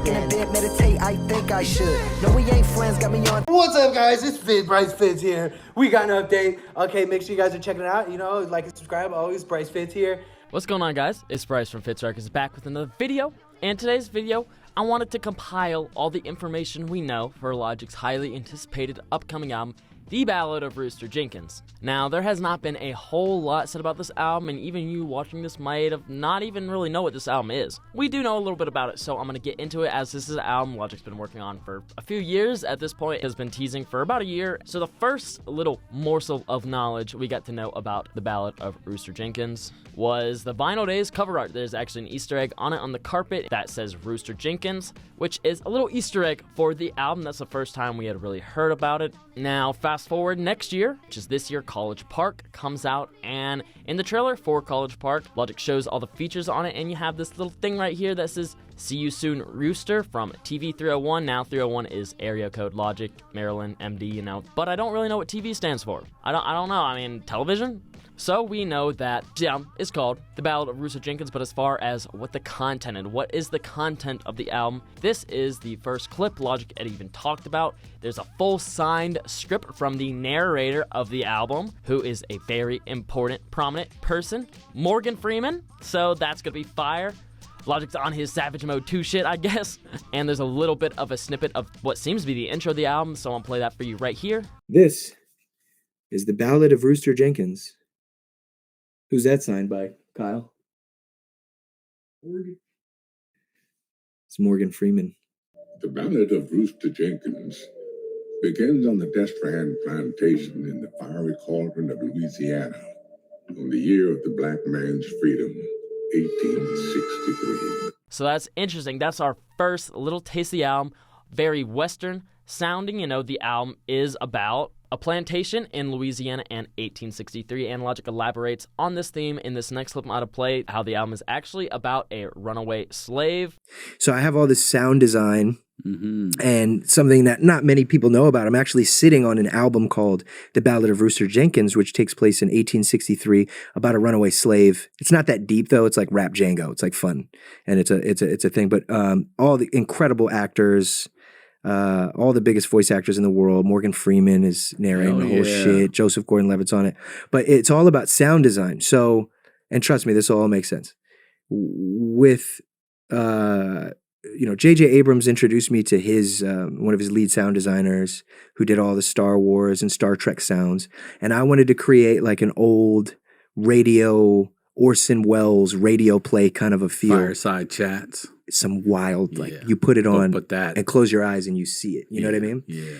in bed, meditate, I think I should. No, we ain't friends, got me on. What's up, guys? It's Bryce Fitz here. We got an update. Okay, make sure you guys are checking it out. You know, like and subscribe. Always Bryce Fitz here. What's going on, guys? It's Bryce from Fitz Records back with another video. And today's video, I wanted to compile all the information we know for Logic's highly anticipated upcoming album, The Ballad of Rooster Jenkins. Now, there has not been a whole lot said about this album, and even you watching this might have not even really know what this album is. We do know a little bit about it, so I'm going to get into it, as this is an album Logic's been working on for a few years. At this point, has been teasing for about a year. So the first little morsel of knowledge we got to know about The Ballad of Rooster Jenkins was the Vinyl Days cover art. There's actually an Easter egg on it on the carpet that says Rooster Jenkins, which is a little Easter egg for the album. That's the first time we had really heard about it. Now, fast forward next year, which is this year, College Park comes out, and in the trailer for College Park, Logic shows all the features on it, and you have this little thing right here that says, "See you soon, Rooster," from TV 301. Now, 301 is area code Logic, Maryland, MD, you know, but I don't really know what TV stands for. I don't know. I mean, television? So we know that the album is called The Ballad of Rooster Jenkins, but as far as what the content and what is the content of the album, this is the first clip Logic had even talked about. There's a full signed script from the narrator of the album, who is a very important, prominent person, Morgan Freeman. So that's gonna be fire. Logic's on his Savage Mode 2 shit, I guess. And there's a little bit of a snippet of what seems to be the intro of the album, so I'll play that for you right here. This is The Ballad of Rooster Jenkins. Who's that signed by, Kyle? It's Morgan Freeman. The Ballad of Rooster Jenkins begins on the Destran plantation in the fiery cauldron of Louisiana on the year of the black man's freedom, 1863. So that's interesting. That's our first little taste of the album. Very Western sounding. You know, the album is about a plantation in Louisiana in 1863, and Logic elaborates on this theme in this next clip I'm about to play, how the album is actually about a runaway slave. So I have all this sound design and something that not many people know about. I'm actually sitting on an album called The Ballad of Rooster Jenkins, which takes place in 1863 about a runaway slave. It's not that deep though. It's like rap Django. It's like fun, and it's a thing. But all the incredible actors. All the biggest voice actors in the world. Morgan Freeman is narrating the whole shit. Joseph Gordon-Levitt's on it. But it's all about sound design. So, and trust me, this will all make sense. With, J.J. Abrams introduced me to his, one of his lead sound designers who did all the Star Wars and Star Trek sounds. And I wanted to create like an old radio, Orson Welles radio play kind of a feel. Fireside chats. Some wild, like you put it on put that. and close your eyes and you see it. You know what I mean? Yeah.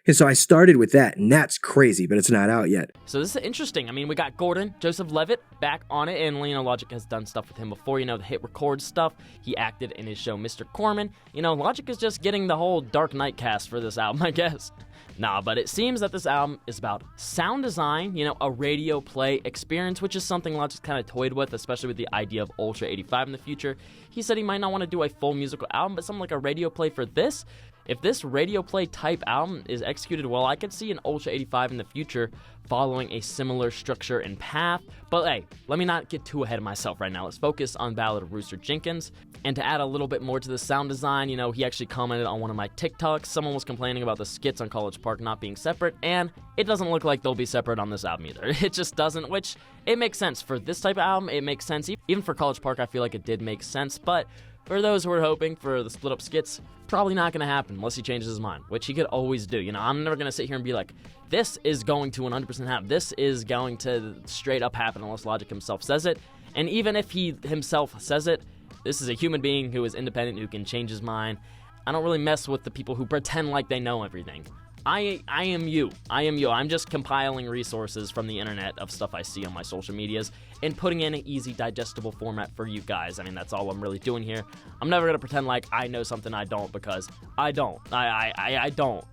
And so I started with that, and that's crazy, but it's not out yet. So this is interesting. I mean, we got Joseph Levitt back on it, and Logic has done stuff with him before, the hit record stuff. He acted in his show Mr. Corman. Logic is just getting the whole Dark Knight cast for this album, I guess. Nah, but it seems that this album is about sound design, a radio play experience, which is something Logic's kind of toyed with, especially with the idea of Ultra 85 in the future. He said he might not want to do a full musical album, but something like a radio play for this. If this radio play type album is executed well, I could see an Ultra 85 in the future following a similar structure and path. But hey, let me not get too ahead of myself right now. Let's focus on Ballad of Rooster Jenkins. And to add a little bit more to the sound design, he actually commented on one of my TikToks. Someone was complaining about the skits on College Park not being separate, and it doesn't look like they'll be separate on this album either. It just doesn't, which it makes sense. For this type of album, it makes sense. Even for College Park, I feel like it did make sense, but for those who are hoping for the split-up skits, probably not going to happen unless he changes his mind, which he could always do. I'm never going to sit here and be like, this is going to 100% happen. This is going to straight up happen unless Logic himself says it. And even if he himself says it, this is a human being who is independent, who can change his mind. I don't really mess with the people who pretend like they know everything. I am you. I'm just compiling resources from the internet of stuff I see on my social medias and putting in an easy, digestible format for you guys. I mean, that's all I'm really doing here. I'm never going to pretend like I know something I don't, because I don't. I don't.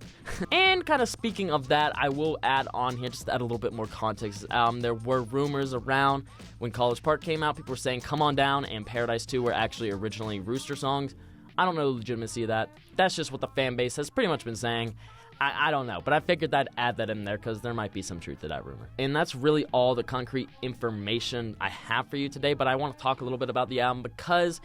And kind of speaking of that, I will add on here, just to add a little bit more context. There were rumors around when College Park came out. People were saying Come On Down and Paradise 2 were actually originally Rooster songs. I don't know the legitimacy of that. That's just what the fan base has pretty much been saying. I don't know, but I figured I'd add that in there because there might be some truth to that rumor. And that's really all the concrete information I have for you today, but I want to talk a little bit about the album because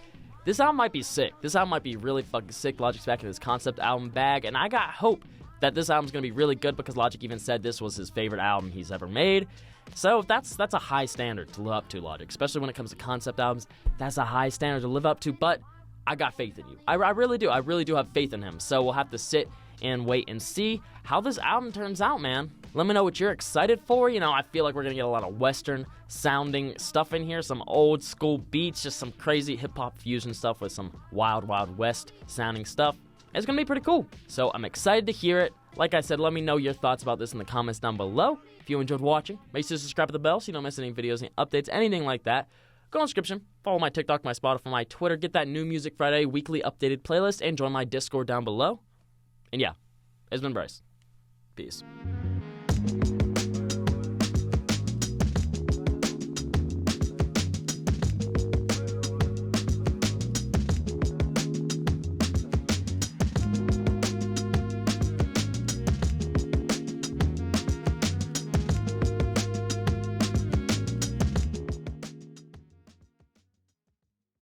this album might be sick. This album might be really fucking sick. Logic's back in his concept album bag, and I got hope that this album's gonna be really good because Logic even said this was his favorite album he's ever made. So that's a high standard to live up to, Logic, especially when it comes to concept albums. That's a high standard to live up to, but I got faith in you. I really do. I really do have faith in him. So we'll have to sit and wait and see how this album turns out, man. Let me know what you're excited for. You know, I feel like we're gonna get a lot of Western sounding stuff in here, some old school beats, just some crazy hip-hop fusion stuff with some Wild Wild West sounding stuff. It's gonna be pretty cool. So I'm excited to hear it. Like I said, let me know your thoughts about this in the comments down below. If you enjoyed watching, make sure to subscribe to the bell so you don't miss any videos, any updates, anything like that. Go in the description, follow my TikTok, my Spotify, my Twitter, get that New Music Friday weekly updated playlist, and join my Discord down below. And yeah, it's been Bryce. Peace.